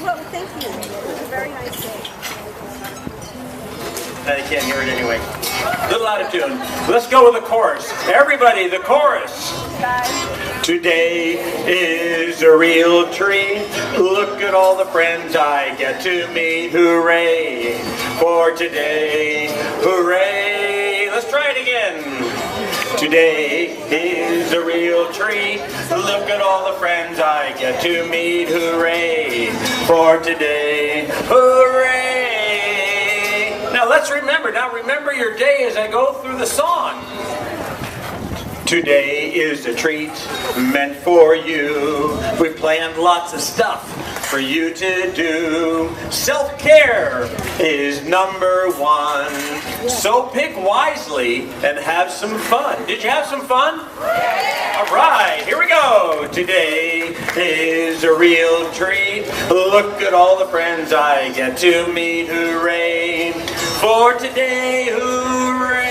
Well, thank you. It was a very nice day. I can't hear it anyway. Little out of tune. Let's go with the chorus. Everybody, the chorus. Today is a real treat. Look at all the friends I get to meet. Hooray for today. Hooray. Let's try it again. Today is a real treat. Look at all the friends I get to meet. Hooray for today. Hooray. Now let's remember. Now remember your day as I go through the song. Today is a treat meant for you. We planned lots of stuff for you to do. Self-care is number one. So pick wisely and have some fun. Did you have some fun? All right, here we go. Today is a real treat. Look at all the friends I get to meet. Hooray for today. Hooray.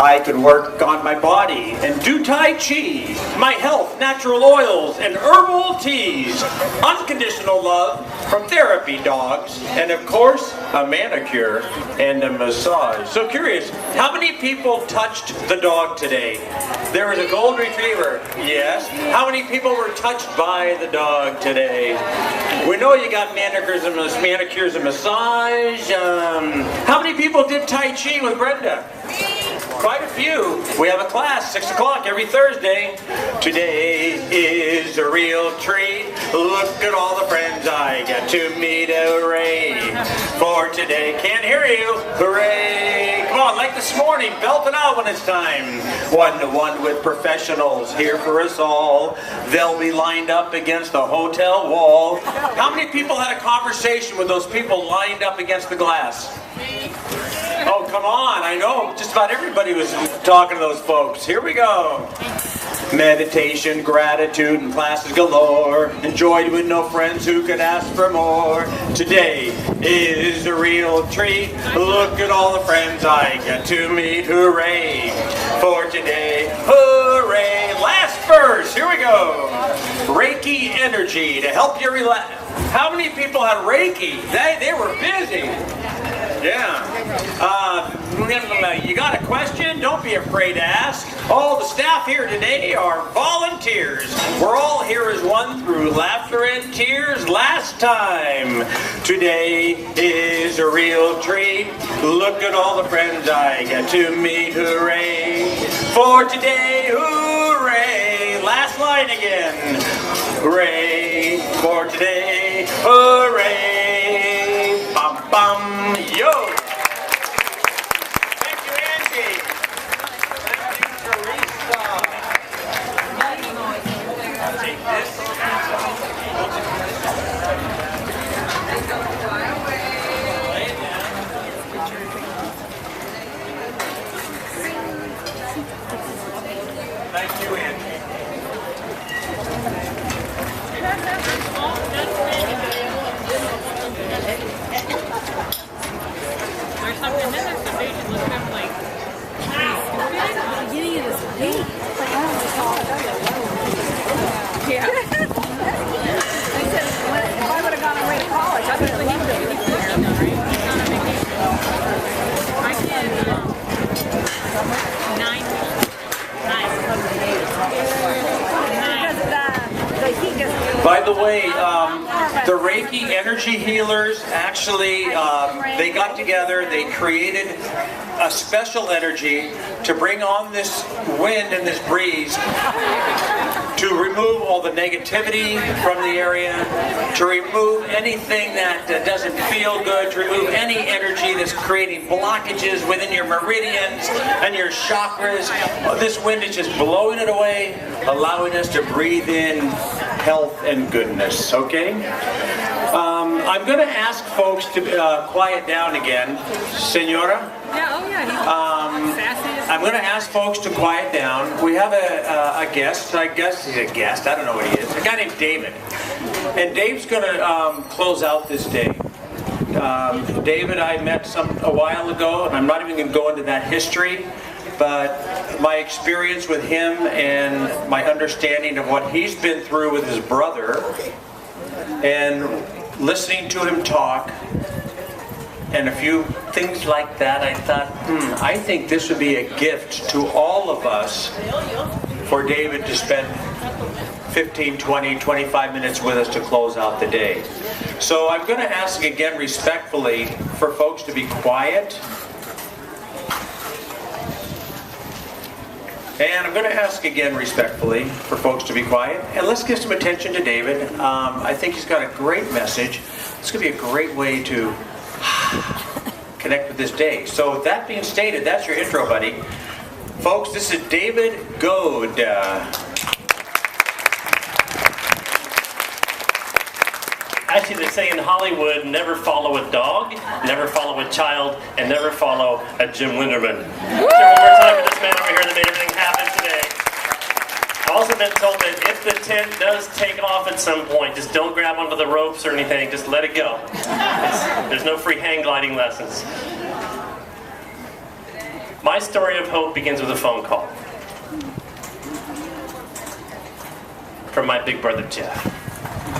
I could work on my body and do Tai Chi, my health, natural oils, and herbal teas, unconditional love from therapy dogs, and of course, a manicure and a massage. So curious, how many people touched the dog today? There was a golden retriever, yes. How many people were touched by the dog today? We know you got manicures and massage. How many people did Tai Chi with Brenda? Quite a few. We have a class, 6 o'clock every Thursday. Today is a real treat. Look at all the friends I get to meet. Hooray for today. Can't hear you. Hooray. Come on, like this morning, belt it out when it's time. One-to-one with professionals here for us all. They'll be lined up against the hotel wall. How many people had a conversation with those people lined up against the glass? Oh, come on, I know. Just about everybody was talking to those folks. Here we go. Meditation, gratitude, and classes galore. Enjoyed with no friends who could ask for more. Today is a real treat. Look at all the friends I get to meet. Hooray for today. Hooray. Last verse. Here we go. Reiki energy to help you relax. How many people had Reiki? They were busy. Yeah. You got a question? Don't be afraid to ask. All the staff here today are volunteers. We're all here as one through laughter and tears last time. Today is a real treat. Look at all the friends I get to meet. Hooray for today. Hooray. Last line again. Hooray for today. Hooray. Bum bum yo. Thank you, Angie. Thank you, Teresa. I'll take this. Thank you, Angie. There's something in this debate that looks kind of like the beginning of this debate. Yeah. I said, if I would have gone away to college, I would have been here. I did 9 weeks. By the way, the Reiki energy healers actually, they got together, they created a special energy to bring on this wind and this breeze to remove all the negativity from the area, to remove anything that doesn't feel good, to remove any energy that's creating blockages within your meridians and your chakras. This wind is just blowing it away, allowing us to breathe in health and goodness, okay? I'm going to ask folks to quiet down again. Senora? Yeah, oh yeah. I'm going to ask folks to quiet down. We have a guest. I guess he's a guest. I don't know what he is. A guy named David. And Dave's going to close out this day. David I met a while ago, and I'm not even going to go into that history. but my experience with him and my understanding of what he's been through with his brother, and listening to him talk, and a few things like that, I thought, I think this would be a gift to all of us for David to spend 15, 20, 25 minutes with us to close out the day. So I'm going to ask again respectfully for folks to be quiet. And I'm going to ask again respectfully for folks to be quiet. And let's give some attention to David. I think he's got a great message. It's going to be a great way to connect with this day. So with that being stated, that's your intro, buddy. Folks, this is David Goad. Actually, they say in Hollywood, never follow a dog, never follow a child, and never follow a Jim Linderman. So one more time for this man over here that made everything happen today. I've also been told that if the tent does take off at some point, just don't grab onto the ropes or anything, just let it go. There's no free hang gliding lessons. My story of hope begins with a phone call from my big brother Jeff.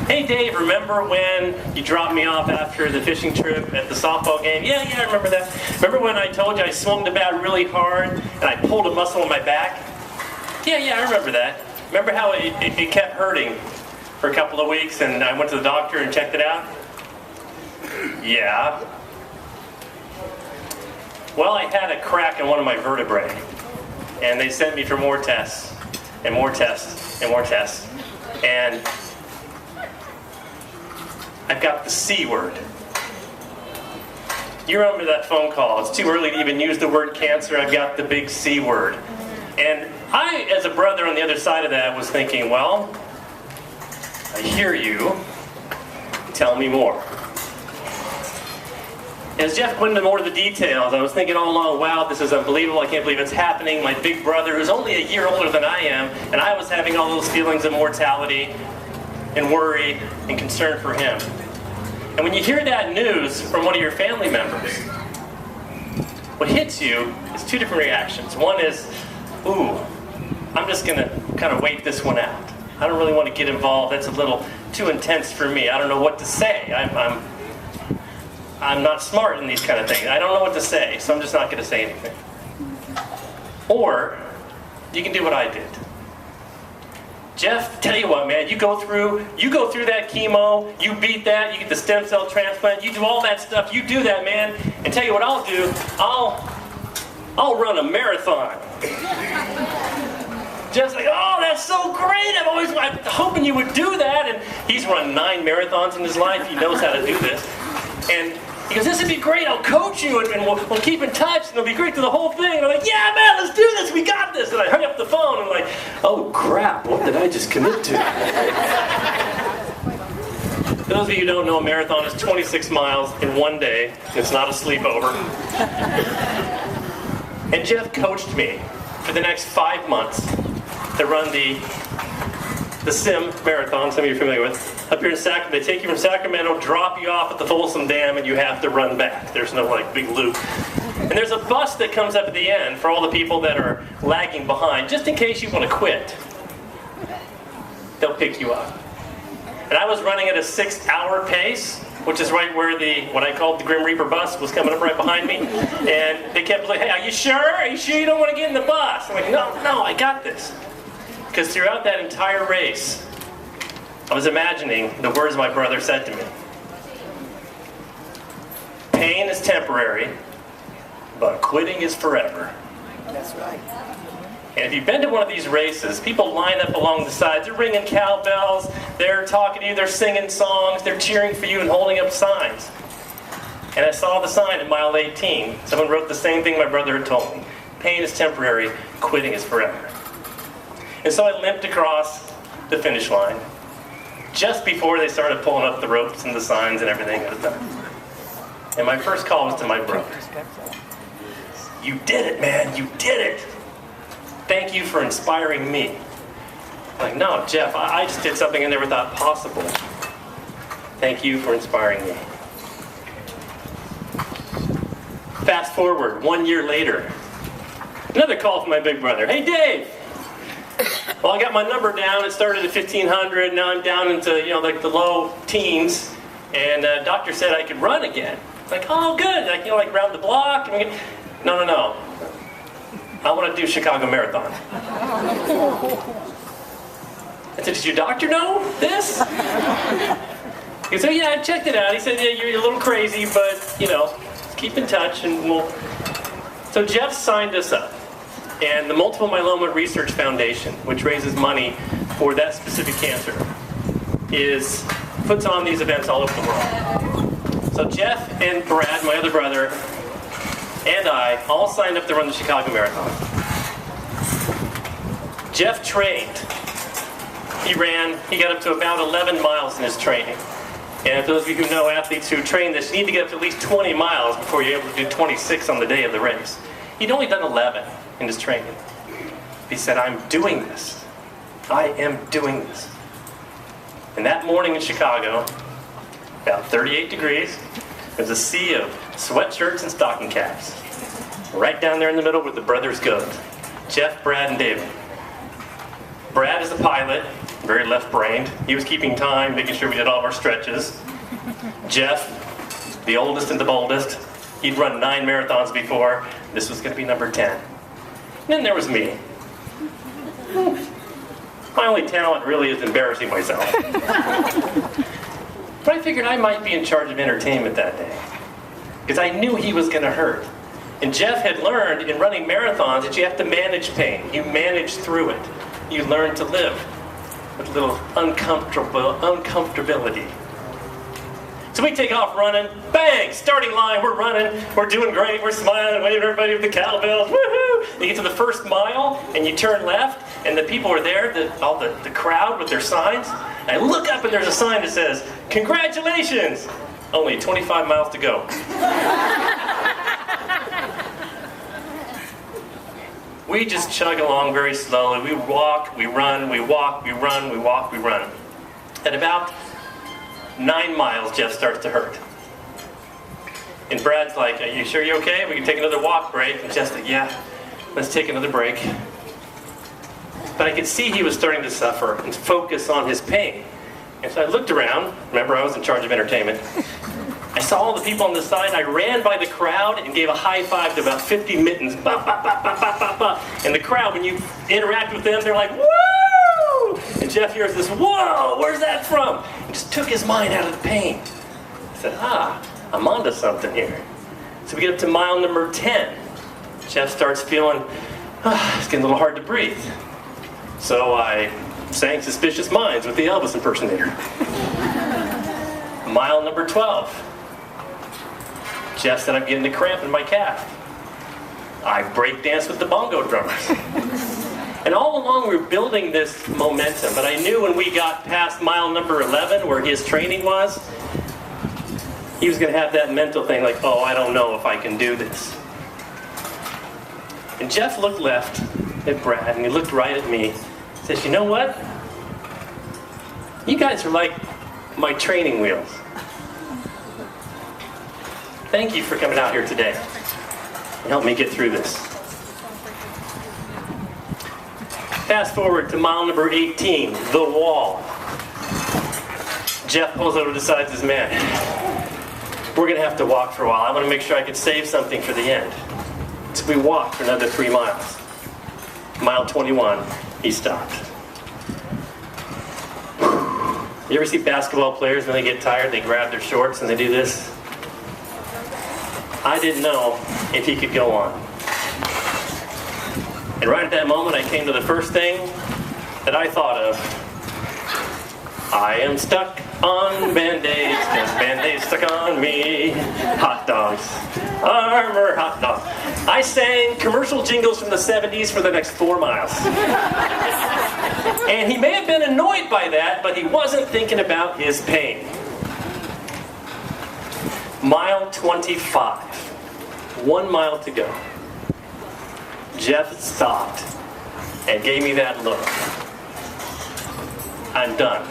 Hey Dave, remember when you dropped me off after the fishing trip at the softball game? Yeah, I remember that. Remember when I told you I swung the bat really hard and I pulled a muscle in my back? Yeah, I remember that. Remember how it kept hurting for a couple of weeks and I went to the doctor and checked it out? Yeah. Well, I had a crack in one of my vertebrae and they sent me for more tests and more tests and more tests. And I've got the C word. You remember that phone call. It's too early to even use the word cancer. I've got the big C word. And I, as a brother on the other side of that, was thinking, well, I hear you. Tell me more. As Jeff went into more of the details, I was thinking all along, wow, this is unbelievable. I can't believe it's happening. My big brother, who's only a year older than I am, and I was having all those feelings of mortality and worry and concern for him. And when you hear that news from one of your family members, what hits you is two different reactions. One is, ooh, I'm just going to kind of wait this one out. I don't really want to get involved. That's a little too intense for me. I don't know what to say. I'm not smart in these kind of things. I don't know what to say, so I'm just not going to say anything. Or you can do what I did. Jeff, tell you what, man, you go through that chemo, you beat that, you get the stem cell transplant, you do all that stuff, you do that, man, and tell you what I'll do, I'll run a marathon. Jeff's like, oh, that's so great, I'm hoping you would do that, and he's run 9 marathons in his life, he knows how to do this, and he goes, this would be great, I'll coach you, and we'll keep in touch, and it'll be great through the whole thing. And I'm like, yeah, man, let's do this, we got this. And I hung up the phone, and I'm like, oh, crap, what did I just commit to? For those of you who don't know, a marathon is 26 miles in one day. It's not a sleepover. And Jeff coached me for the next 5 months to run the Sim Marathon, some of you are familiar with, up here in Sacramento. They take you from Sacramento, drop you off at the Folsom Dam, and you have to run back. There's no big loop. And there's a bus that comes up at the end for all the people that are lagging behind, just in case you want to quit. They'll pick you up. And I was running at a 6-hour pace, which is right where what I called the Grim Reaper bus was coming up right behind me. And they kept like, hey, are you sure? Are you sure you don't want to get in the bus? I'm like, no, I got this. Because throughout that entire race, I was imagining the words my brother said to me. Pain is temporary, but quitting is forever. That's right. And if you've been to one of these races, people line up along the sides. They're ringing cowbells, they're talking to you, they're singing songs, they're cheering for you and holding up signs. And I saw the sign at mile 18. Someone wrote the same thing my brother had told me. Pain is temporary, quitting is forever. And so I limped across the finish line just before they started pulling up the ropes and the signs and everything at the time. And my first call was to my brother. You did it, man, you did it. Thank you for inspiring me. I'm like, no, Jeff, I just did something I never thought possible. Thank you for inspiring me. Fast forward 1 year later, Another call from my big brother. Hey, Dave. Well, I got my number down. It started at 1,500. Now I'm down into, like the low teens. And doctor said I could run again. Like, oh, good. Like, like round the block. No. I want to do Chicago Marathon. I said, does your doctor know this? He said, yeah, I checked it out. He said, yeah, you're a little crazy, but, keep in touch and we'll... So Jeff signed us up. And the Multiple Myeloma Research Foundation, which raises money for that specific cancer, puts on these events all over the world. So Jeff and Brad, my other brother, and I all signed up to run the Chicago Marathon. Jeff trained. He got up to about 11 miles in his training. And for those of you who know athletes who train this, you need to get up to at least 20 miles before you're able to do 26 on the day of the race. He'd only done 11 in his training. He said, I'm doing this. I am doing this. And that morning in Chicago, about 38 degrees, there's a sea of sweatshirts and stocking caps. Right down there in the middle with the brothers Goad. Jeff, Brad, and David. Brad is the pilot, very left-brained. He was keeping time, making sure we did all of our stretches. Jeff, the oldest and the boldest. He'd run 9 marathons before. This was going to be number 10. And then there was me. My only talent really is embarrassing myself. But I figured I might be in charge of entertainment that day. Because I knew he was going to hurt. And Jeff had learned in running marathons that you have to manage pain. You manage through it. You learn to live with a little uncomfortability. So we take off running, bang, starting line, we're running, we're doing great, we're smiling, waving at everybody with the cowbells, woohoo! You get to the first mile, and you turn left, and the people are there, the crowd with their signs, and I look up and there's a sign that says, congratulations! Only 25 miles to go. We just chug along very slowly. We walk, we run, we walk, we run, we walk, we run. At about 9 miles, Jeff starts to hurt. And Brad's like, are you sure you're okay? We can take another walk break. And Jeff's like, yeah, let's take another break. But I could see he was starting to suffer and focus on his pain. And so I looked around. Remember, I was in charge of entertainment. I saw all the people on the side. I ran by the crowd and gave a high five to about 50 mittens. Bah, bah, bah, bah, bah, bah, bah. And the crowd, when you interact with them, they're like, woo! And Jeff hears this, whoa, where's that from? And just took his mind out of the pain. I said, I'm onto something here. So we get up to mile number 10. Jeff starts feeling, it's getting a little hard to breathe. So I sang Suspicious Minds with the Elvis impersonator. Mile number 12. Jeff said, I'm getting a cramp in my calf. I break dance with the bongo drummers. And all along we were building this momentum, but I knew when we got past mile number 11, where his training was, he was going to have that mental thing like, oh, I don't know if I can do this. And Jeff looked left at Brad, and he looked right at me. He says, you know what? You guys are like my training wheels. Thank you for coming out here today and help me get through this. Fast forward to mile number 18, the wall. Jeff pulls over to the side and says, man, we're going to have to walk for a while. I want to make sure I can save something for the end. So we walked for another 3 miles. Mile 21, he stopped. You ever see basketball players when they get tired, they grab their shorts and they do this? I didn't know if he could go on. And right at that moment, I came to the first thing that I thought of. I am stuck on Band-Aids, because Band-Aids stuck on me. Hot dogs, armor hot dog. I sang commercial jingles from the 70s for the next 4 miles. And he may have been annoyed by that, but he wasn't thinking about his pain. Mile 25, 1 mile to go. Jeff stopped and gave me that look. I'm done.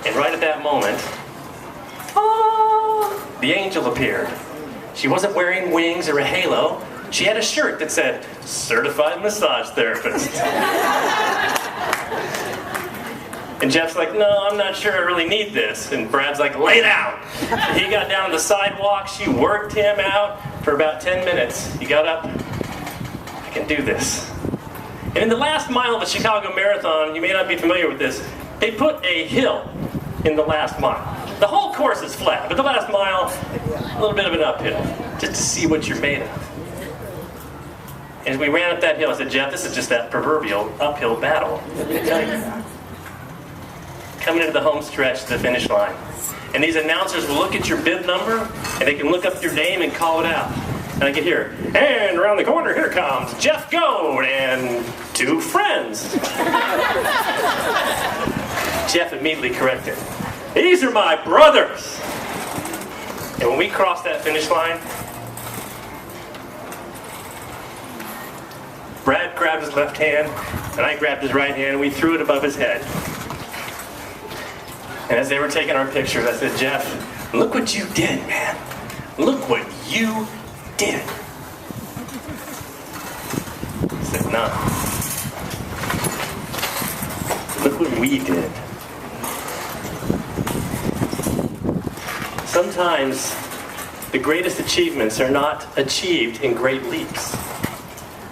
And right at that moment, the angel appeared. She wasn't wearing wings or a halo. She had a shirt that said, certified massage therapist. And Jeff's like, no, I'm not sure I really need this. And Brad's like, lay down. He got down on the sidewalk. She worked him out for about 10 minutes. He got up. I can do this. And in the last mile of the Chicago Marathon, you may not be familiar with this, they put a hill in the last mile. The whole course is flat, but the last mile, a little bit of an uphill, just to see what you're made of. As we ran up that hill, I said, Jeff, this is just that proverbial uphill battle. I tell you. Coming into the home stretch to the finish line. And these announcers will look at your bib number, and they can look up your name and call it out. And I get here, and around the corner, here comes Jeff Goad and 2 friends. Jeff immediately corrected. These are my brothers. And when we crossed that finish line, Brad grabbed his left hand, and I grabbed his right hand, and we threw it above his head. And as they were taking our pictures, I said, Jeff, look what you did, man. Look what you did. He said, no. Look what we did. Sometimes the greatest achievements are not achieved in great leaps.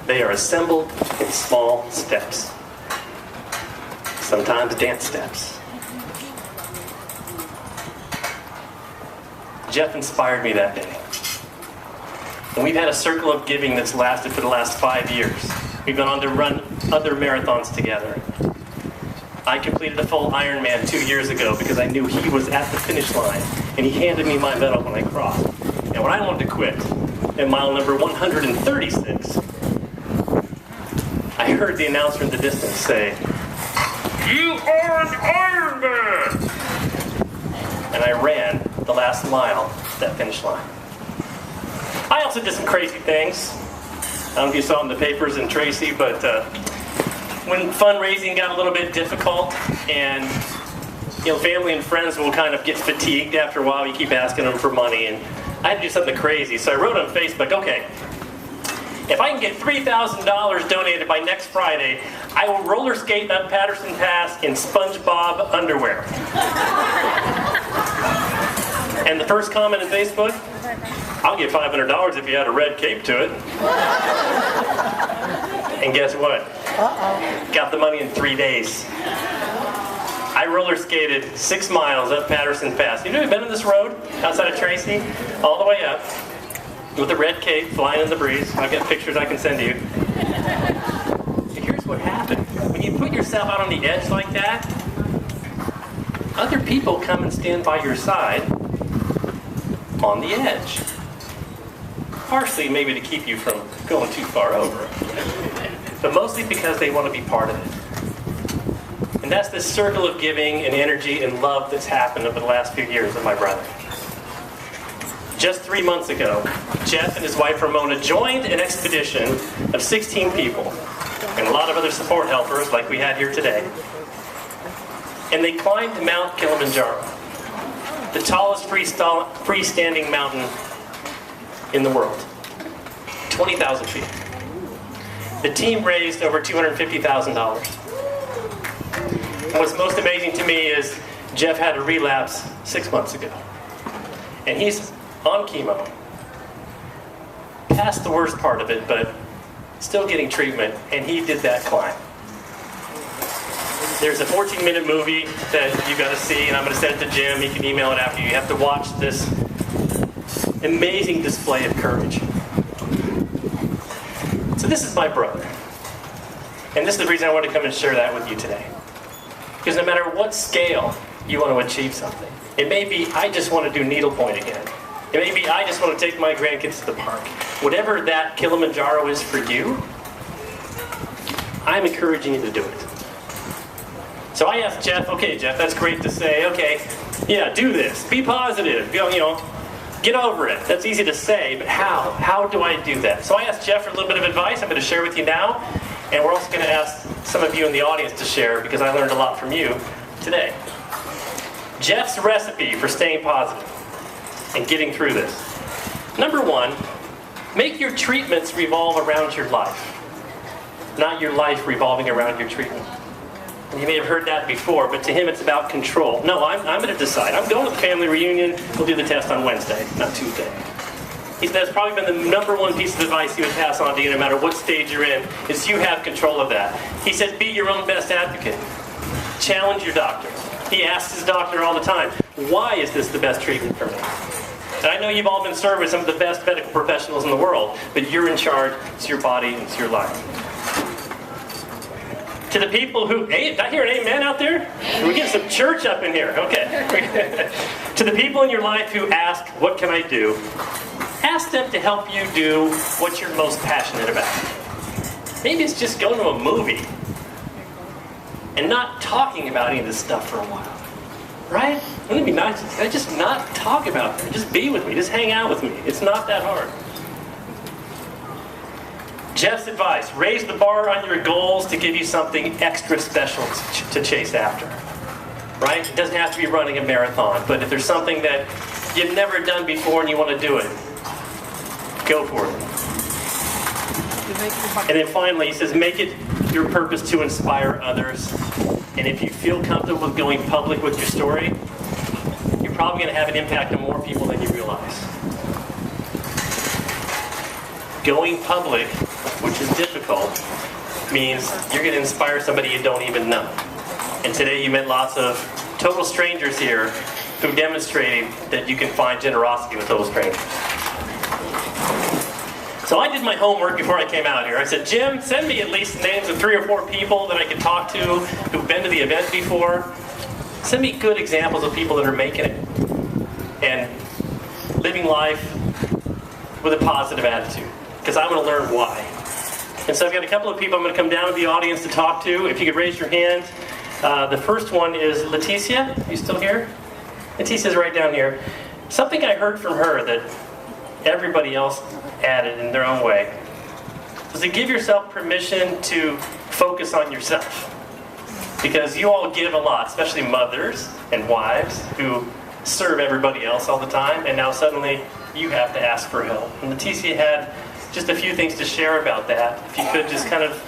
They are assembled in small steps. Sometimes dance steps. Jeff inspired me that day. And we've had a circle of giving that's lasted for the last 5 years. We've gone on to run other marathons together. I completed a full Ironman 2 years ago because I knew he was at the finish line, and he handed me my medal when I crossed. And when I wanted to quit, at mile number 136, I heard the announcer in the distance say, "You are an Ironman!" And I ran the last mile to that finish line. I also did some crazy things. I don't know if you saw in the papers in Tracy, but when fundraising got a little bit difficult, and family and friends will kind of get fatigued after a while. You keep asking them for money, and I had to do something crazy. So I wrote on Facebook, okay, if I can get $3,000 donated by next Friday, I will roller skate up Patterson Pass in SpongeBob underwear. And the first comment on Facebook, I'll give $500 if you add a red cape to it. And guess what? Got the money in 3 days. I roller skated 6 miles up Patterson Pass. You know, you've been on this road outside of Tracy, all the way up, with a red cape flying in the breeze. I've got pictures I can send you. Here's what happened. When you put yourself out on the edge like that, other people come and stand by your side on the edge. Partially maybe to keep you from going too far over, but mostly because they want to be part of it. And that's this circle of giving and energy and love that's happened over the last few years with my brother. Just 3 months ago, Jeff and his wife Ramona joined an expedition of 16 people and a lot of other support helpers like we had here today. And they climbed Mount Kilimanjaro, the tallest freestanding mountain in the world, 20,000 feet. The team raised over $250,000. And what's most amazing to me is Jeff had a relapse 6 months ago. And he's on chemo, past the worst part of it, but still getting treatment, and he did that climb. There's a 14-minute movie that you got to see, and I'm going to send it to Jim. He can email it after you. You have to watch this amazing display of courage. So this is my brother. And this is the reason I wanted to come and share that with you today. Because no matter what scale you want to achieve something, it may be, I just want to do needlepoint again. It may be, I just want to take my grandkids to the park. Whatever that Kilimanjaro is for you, I'm encouraging you to do it. So I asked Jeff, okay, Jeff, that's great to say. Okay, yeah, do this. Be positive. Get over it. That's easy to say, but how? How do I do that? So I asked Jeff for a little bit of advice. I'm going to share with you now. And we're also going to ask some of you in the audience to share because I learned a lot from you today. Jeff's recipe for staying positive and getting through this. Number one, Make your treatments revolve around your life, not your life revolving around your treatment. You may have heard that before, but to him it's about control. No, I'm going to decide. I'm going to the family reunion. We'll do the test on Wednesday, not Tuesday. He said that's probably been the number one piece of advice he would pass on to you no matter what stage you're in, is you have control of that. He said be your own best advocate. Challenge your doctor. He asks his doctor all the time, why is this the best treatment for me? And I know you've all been served with some of the best medical professionals in the world, but you're in charge. It's your body, it's your life. To the people who, hey, did I hear an amen out there? We're getting some church up in here. Okay. To the people in your life who ask, what can I do? Ask them to help you do what you're most passionate about. Maybe it's just going to a movie and not talking about any of this stuff for a while. Right? Wouldn't it be nice to just not talk about it? Just be with me. Just hang out with me. It's not that hard. Jeff's advice, raise the bar on your goals to give you something extra special to chase after. Right? It doesn't have to be running a marathon, but if there's something that you've never done before and you want to do it, go for it. And then finally, he says, make it your purpose to inspire others. And if you feel comfortable with going public with your story, you're probably going to have an impact on more people than you realize. Going public, which is difficult, means you're going to inspire somebody you don't even know. And today you met lots of total strangers here who demonstrated that you can find generosity with total strangers. So I did my homework before I came out here. I said, Jim, send me at least names of 3 or 4 people that I can talk to who've been to the event before. Send me good examples of people that are making it and living life with a positive attitude, because I want to learn why. And so I've got a couple of people I'm going to come down to the audience to talk to. If you could raise your hand. The first one is Leticia. Are you still here? Leticia's right down here. Something I heard from her that everybody else added in their own way was to give yourself permission to focus on yourself. Because you all give a lot, especially mothers and wives who serve everybody else all the time, and now suddenly you have to ask for help. And Leticia had just a few things to share about that. If you could just kind of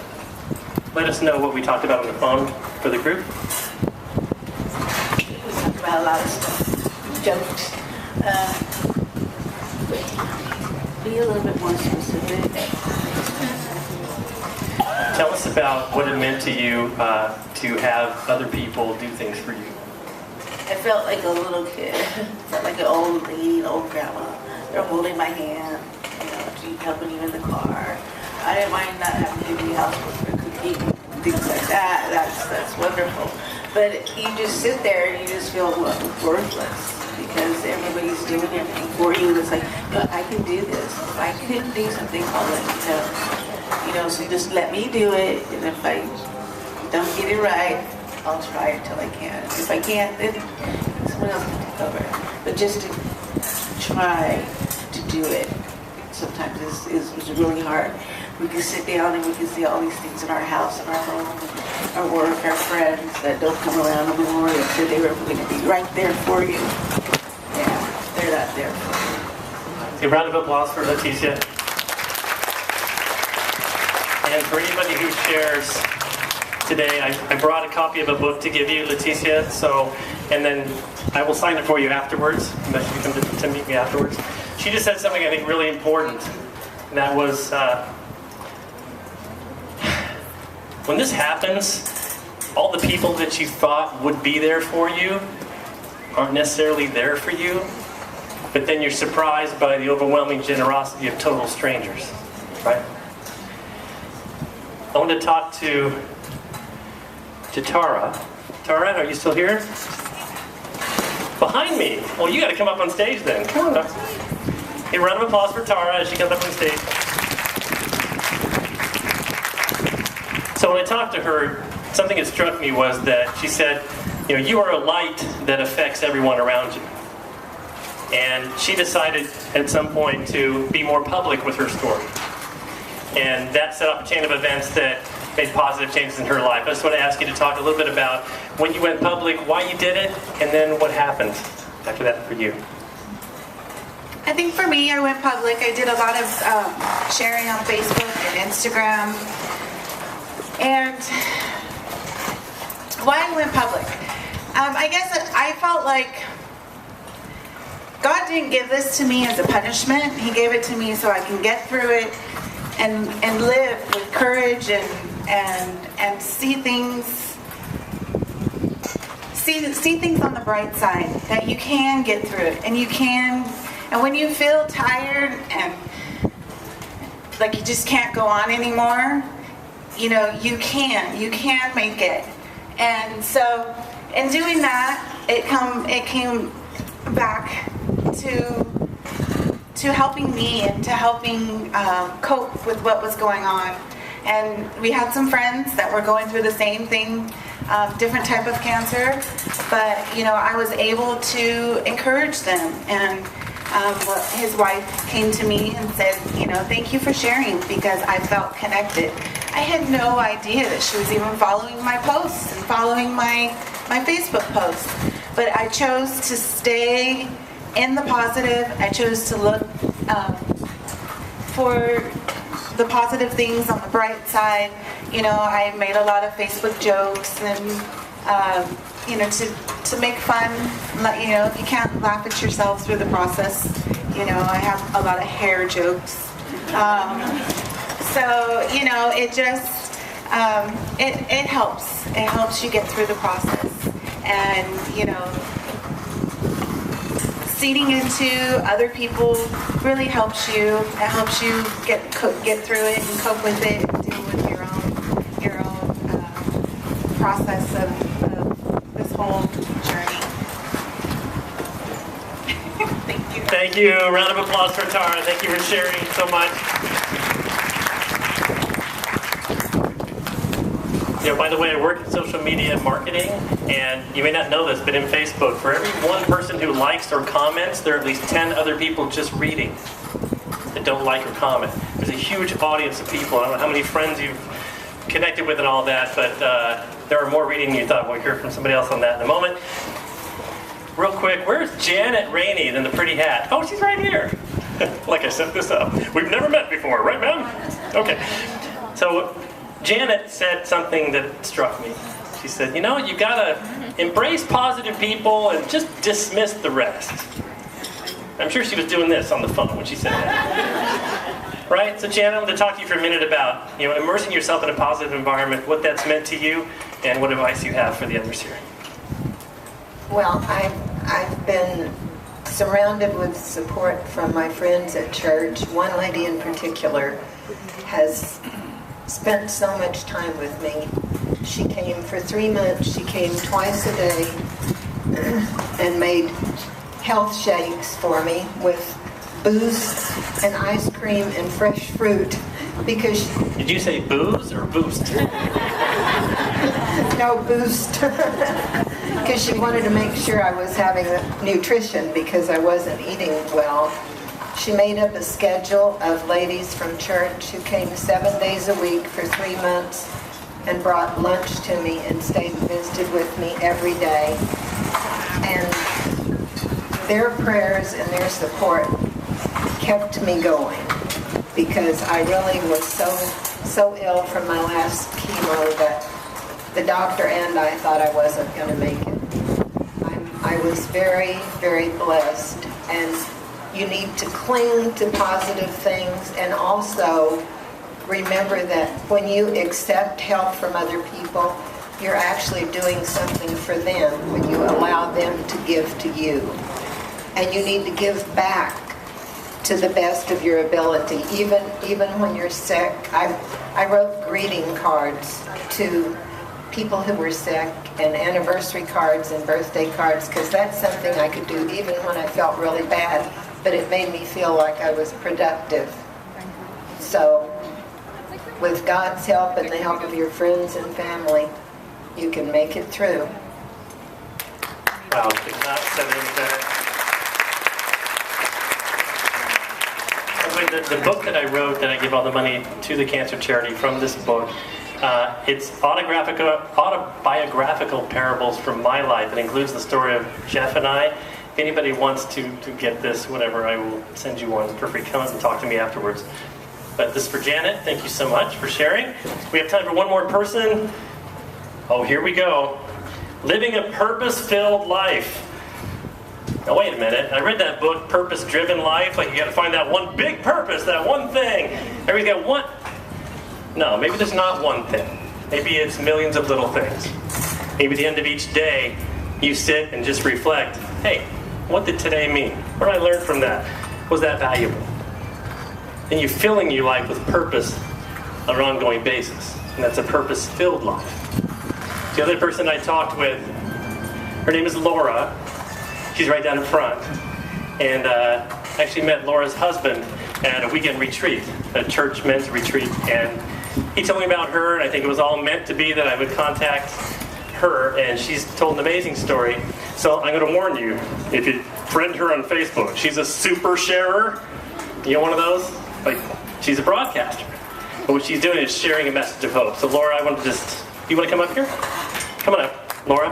let us know what we talked about on the phone for the group. We talked about a lot of stuff, jokes. Be a little bit more specific. Tell us about what it meant to you to have other people do things for you. I felt like a little kid. I felt like an old lady, an old grandma. They're holding my hand, helping you in the car. I didn't mind not having to be housework or cooking, things like that. That's wonderful. But you just sit there and you just feel worthless because everybody's doing everything for you. It's like, I can do this. If I couldn't do something, I'll let you know. So just let me do it. And if I don't get it right, I'll try until I can. If I can't, then someone else can take over. But just to try to do it sometimes is really hard. We can sit down and we can see all these things in our house, in our home, our work, our friends that don't come around anymore. They said they were going to be right there for you. Yeah, they're not there for you. A round of applause for Leticia. And for anybody who shares today, I brought a copy of a book to give you, Leticia. And then I will sign it for you afterwards. Unless you come to meet me afterwards. She just said something I think really important. And that was, when this happens, all the people that you thought would be there for you aren't necessarily there for you. But then you're surprised by the overwhelming generosity of total strangers, right? I want to talk to Tara. Tara, are you still here? Behind me. Well, you got to come up on stage then. Come on up. A round of applause for Tara as she comes up on stage. So when I talked to her, something that struck me was that she said, you are a light that affects everyone around you. And she decided at some point to be more public with her story. And that set up a chain of events that made positive changes in her life. I just want to ask you to talk a little bit about when you went public, why you did it, and then what happened after that for you. I think for me, I went public. I did a lot of sharing on Facebook and Instagram. And why I went public? I guess I felt like God didn't give this to me as a punishment. He gave it to me so I can get through it and live with courage and see things. See things on the bright side, that you can get through it, and you can, and when you feel tired and like you just can't go on anymore, you know, you can make it. And so in doing that, it came back to helping me and to helping cope with what was going on. And we had some friends that were going through the same thing, different type of cancer, but you know, I was able to encourage them. And his wife came to me and said, you know, thank you for sharing, because I felt connected. I had no idea that she was even following my posts and following my Facebook posts, but I chose to stay in the positive. I chose to look for the positive things on the bright side. You know, I made a lot of Facebook jokes and, you know, to make fun. You know, you can't laugh at yourself through the process. You know, I have a lot of hair jokes. So, you know, it just, it helps. It helps you get through the process. And, you know, seeding into other people really helps you. It helps you get through it and cope with it and deal with your own process of this whole journey. Thank you. Thank you. A round of applause for Tara. Thank you for sharing so much. You know, by the way, I work in social media marketing, and you may not know this, but in Facebook, for every one person who likes or comments, there are at least 10 other people just reading that don't like or comment. There's a huge audience of people. I don't know how many friends you've connected with and all that, but there are more reading than you thought. We'll hear from somebody else on that in a moment. Real quick, where's Janet Rainey in the pretty hat? Oh, she's right here. Like I set this up. We've never met before, right, ma'am? Okay. So Janet said something that struck me. She said, you know, you gotta embrace positive people and just dismiss the rest. I'm sure she was doing this on the phone when she said that. Right? So Janet, I'm going to talk to you for a minute about, you know, immersing yourself in a positive environment, what that's meant to you, and what advice you have for the others here. Well, I've been surrounded with support from my friends at church. One lady in particular has spent so much time with me. She came for 3 months. She came twice a day and made health shakes for me with boost and ice cream and fresh fruit because... Did you say booze or boost? No, boost. Because she wanted to make sure I was having nutrition because I wasn't eating well. She made up a schedule of ladies from church who came 7 days a week for 3 months and brought lunch to me and stayed and visited with me every day. And their prayers and their support kept me going because I really was so ill from my last chemo that the doctor and I thought I wasn't going to make it. I was very, very blessed, and you need to cling to positive things and also remember that when you accept help from other people, you're actually doing something for them when you allow them to give to you. And you need to give back to the best of your ability, even when you're sick. I wrote greeting cards to people who were sick and anniversary cards and birthday cards because that's something I could do even when I felt really bad, but it made me feel like I was productive. So with God's help and the help of your friends and family, you can make it through. Wow, could not said it better. The book that I wrote, that I give all the money to the cancer charity from this book, it's autobiographical parables from my life. It includes the story of Jeff and I, If anybody wants to get this, whatever, I will send you one for free. Come up and talk to me afterwards. But this is for Janet. Thank you so much for sharing. We have time for one more person. Oh, here we go. Living a purpose-filled life. Now wait a minute, I read that book, Purpose Driven Life, like you gotta find that one big purpose, that one thing. Everybody's got one. No, maybe there's not one thing. Maybe it's millions of little things. Maybe at the end of each day, you sit and just reflect, hey, what did today mean? What did I learn from that? Was that valuable? And you're filling your life with purpose on an ongoing basis. And that's a purpose-filled life. The other person I talked with, her name is Laura. She's right down in front. And I actually met Laura's husband at a weekend retreat, a church men's retreat. And he told me about her, and I think it was all meant to be that I would contact her. And she's told an amazing story. So I'm going to warn you, if you friend her on Facebook, she's a super sharer. You know one of those? Like, she's a broadcaster. But what she's doing is sharing a message of hope. So Laura, I want to just, you want to come up here? Come on up, Laura.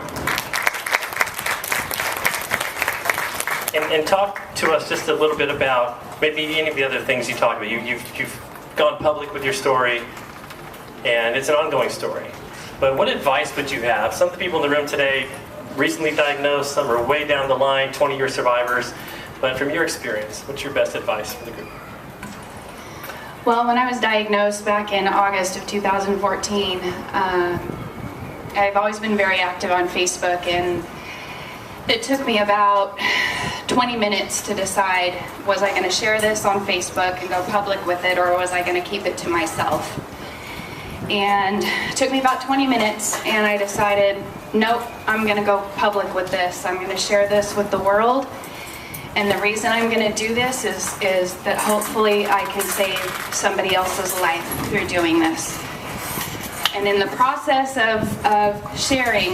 And talk to us just a little bit about maybe any of the other things you talk about. You've gone public with your story, and it's an ongoing story. But what advice would you have? Some of the people in the room today recently diagnosed, some are way down the line, 20-year survivors. But from your experience, what's your best advice for the group? Well, when I was diagnosed back in August of 2014, I've always been very active on Facebook, and it took me about 20 minutes to decide, was I going to share this on Facebook and go public with it, or was I going to keep it to myself? And it took me about 20 minutes, and I decided, nope, I'm going to go public with this. I'm going to share this with the world. And the reason I'm going to do this is that hopefully I can save somebody else's life through doing this. And in the process of sharing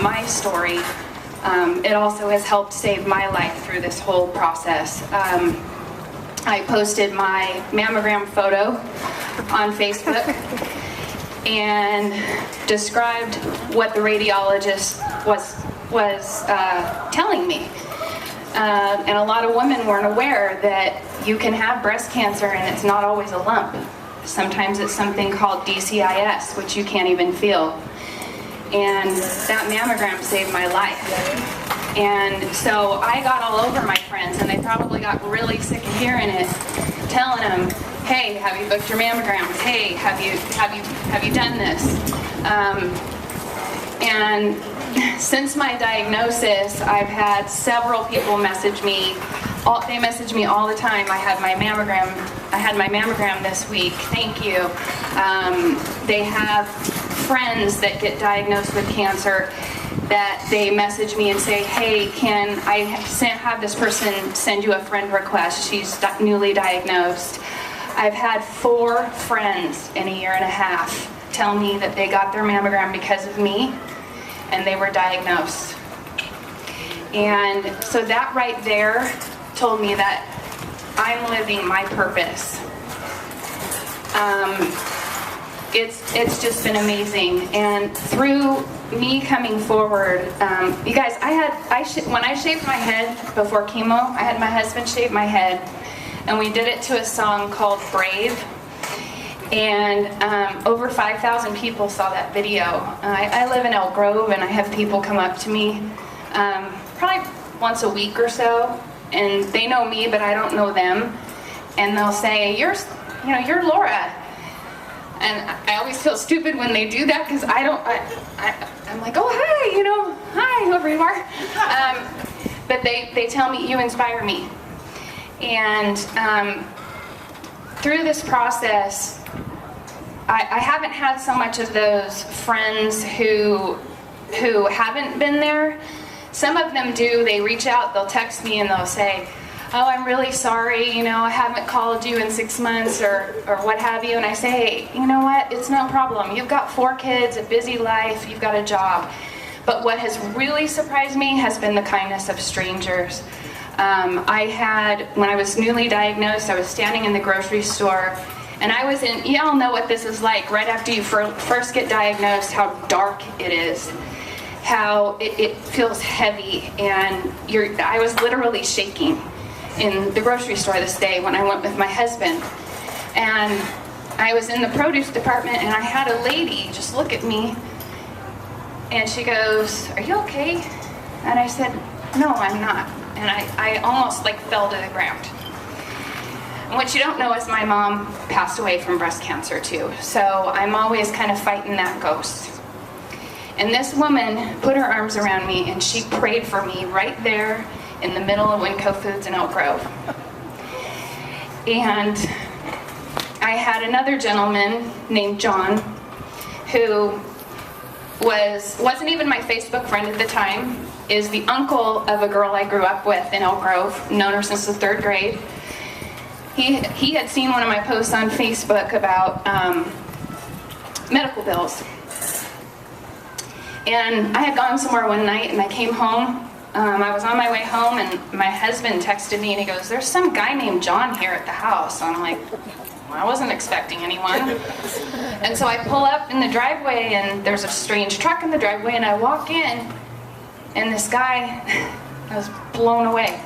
my story, it also has helped save my life through this whole process. I posted my mammogram photo on Facebook and described what the radiologist was telling me. And a lot of women weren't aware that you can have breast cancer and it's not always a lump. Sometimes it's something called DCIS, which you can't even feel. And that mammogram saved my life. And so I got all over my friends, and they probably got really sick of hearing it, telling them, hey, have you booked your mammograms? Hey, have you done this? And since my diagnosis, I've had several people message me. They message me all the time. I had my mammogram this week. Thank you. They have friends that get diagnosed with cancer that they message me and say, hey, can I have this person send you a friend request? She's newly diagnosed. I've had 4 friends in a year and a half tell me that they got their mammogram because of me, and they were diagnosed. And so that right there told me that I'm living my purpose. It's just been amazing. And through me coming forward, you guys, when I shaved my head before chemo, I had my husband shave my head, and we did it to a song called Brave. And over 5,000 people saw that video. I live in Elk Grove, and I have people come up to me probably once a week or so, and they know me, but I don't know them. And they'll say, you're Laura. And I always feel stupid when they do that, because I'm like, oh, hi, hi, whoever you are. But they tell me, you inspire me. And through this process, I haven't had so much of those friends who haven't been there. Some of them do. They reach out, they'll text me, and they'll say, oh, I'm really sorry, I haven't called you in 6 months or what have you. And I say, hey, you know what? It's no problem. You've got 4 kids, a busy life, you've got a job. But what has really surprised me has been the kindness of strangers. When I was newly diagnosed, I was standing in the grocery store, and I was in, y'all know what this is like, right after you first get diagnosed, how dark it is. how it feels heavy, and I was literally shaking in the grocery store this day when I went with my husband. And I was in the produce department, and I had a lady just look at me, and she goes, "Are you okay?" And I said, "No, I'm not." And I almost like fell to the ground. And what you don't know is my mom passed away from breast cancer too. So I'm always kind of fighting that ghost. And this woman put her arms around me, and she prayed for me right there in the middle of Winco Foods in Elk Grove. And I had another gentleman named John who wasn't even my Facebook friend at the time, is the uncle of a girl I grew up with in Elk Grove, known her since the 3rd grade. He had seen one of my posts on Facebook about medical bills. And I had gone somewhere one night, and I came home. I was on my way home, and my husband texted me, and he goes, "There's some guy named John here at the house." And I'm like, well, I wasn't expecting anyone. And so I pull up in the driveway, and there's a strange truck in the driveway, and I walk in, and this guy, I was blown away.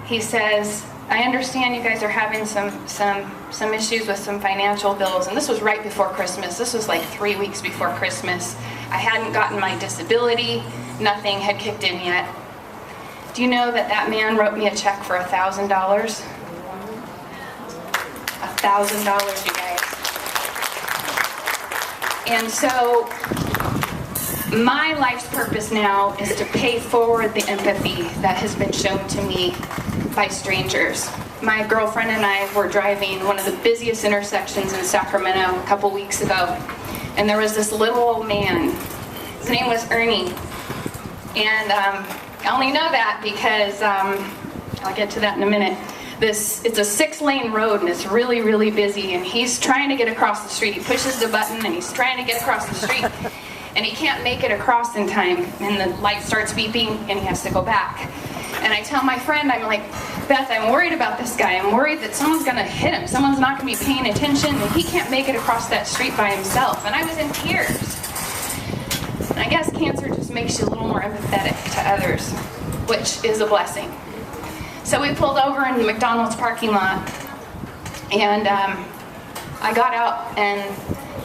He says, "I understand you guys are having some issues with some financial bills." And this was right before Christmas. This was like 3 weeks before Christmas. I hadn't gotten my disability. Nothing had kicked in yet. Do you know that man wrote me a check for $1,000? $1,000, you guys. And so my life's purpose now is to pay forward the empathy that has been shown to me by strangers. My girlfriend and I were driving one of the busiest intersections in Sacramento a couple weeks ago, and there was this little old man. His name was Ernie. And I only know that because, I'll get to that in a minute. It's a 6-lane road, and it's really, really busy, and he's trying to get across the street. He pushes the button, and he's trying to get across the street, and he can't make it across in time, and the light starts beeping, and he has to go back. And I tell my friend, I'm like, "Beth, I'm worried about this guy. I'm worried that someone's going to hit him. Someone's not going to be paying attention, and he can't make it across that street by himself." And I was in tears. And I guess cancer just makes you a little more empathetic to others, which is a blessing. So we pulled over in the McDonald's parking lot, and I got out, and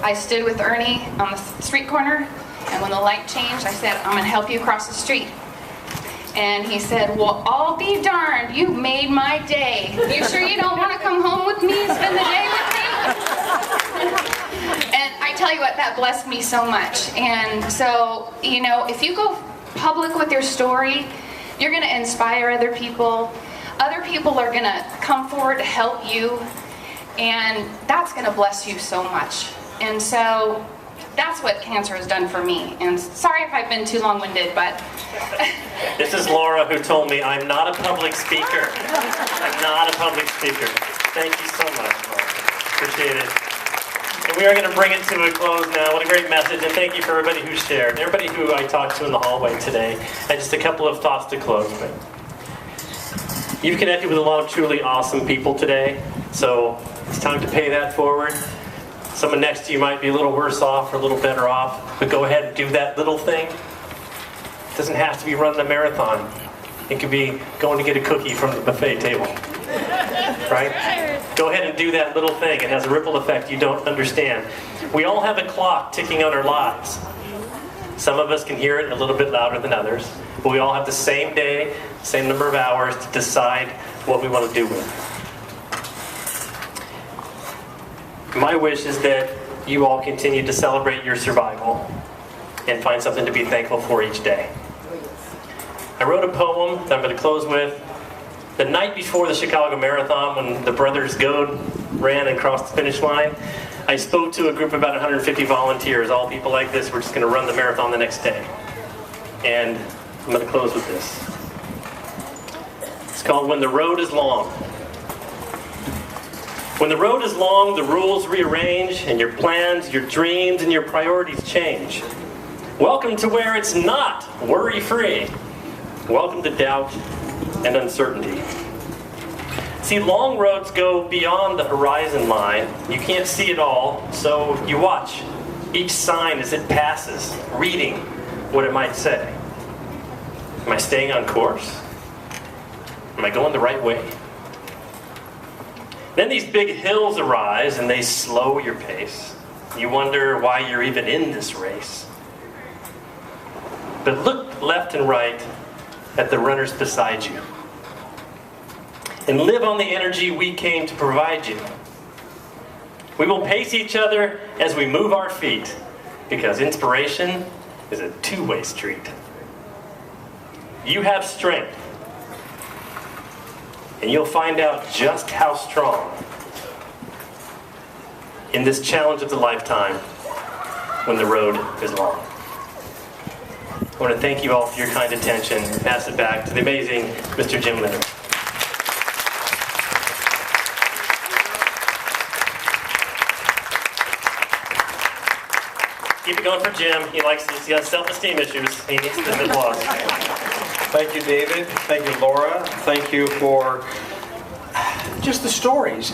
I stood with Ernie on the street corner, and when the light changed, I said, "I'm going to help you across the street." And he said, "Well, I'll be darned, you made my day. You sure you don't want to come home with me and spend the day with me?" And I tell you what, that blessed me so much. And so, you know, if you go public with your story, you're going to inspire other people. Other people are going to come forward to help you, and that's going to bless you so much. And so that's what cancer has done for me. And sorry if I've been too long-winded, but... This is Laura, who told me I'm not a public speaker. I'm not a public speaker. Thank you so much, Laura. Appreciate it. And we are going to bring it to a close now. What a great message, and thank you for everybody who shared, and everybody who I talked to in the hallway today. And just a couple of thoughts to close with. You've connected with a lot of truly awesome people today, so it's time to pay that forward. Someone next to you might be a little worse off or a little better off, but go ahead and do that little thing. It doesn't have to be running a marathon. It could be going to get a cookie from the buffet table. Right? Go ahead and do that little thing. It has a ripple effect you don't understand. We all have a clock ticking on our lives. Some of us can hear it a little bit louder than others, but we all have the same day, same number of hours to decide what we want to do with it. My wish is that you all continue to celebrate your survival and find something to be thankful for each day. I wrote a poem that I'm going to close with. The night before the Chicago Marathon, when the brothers Goad ran and crossed the finish line, I spoke to a group of about 150 volunteers, all people like this. We're just going to run the marathon the next day. And I'm going to close with this. It's called When the Road is Long. When the road is long, the rules rearrange, and your plans, your dreams, and your priorities change. Welcome to where it's not worry-free. Welcome to doubt and uncertainty. See, long roads go beyond the horizon line. You can't see it all, so you watch each sign as it passes, reading what it might say. Am I staying on course? Am I going the right way? Then these big hills arise and they slow your pace. You wonder why you're even in this race. But look left and right at the runners beside you. And live on the energy we came to provide you. We will pace each other as we move our feet, because inspiration is a two-way street. You have strength, and you'll find out just how strong in this challenge of the lifetime when the road is long. I want to thank you all for your kind attention and pass it back to the amazing Mr. Jim Linderman. Keep it going for Jim. He has self-esteem issues. He needs the applause. Thank you, David. Thank you, Laura. Thank you for just the stories.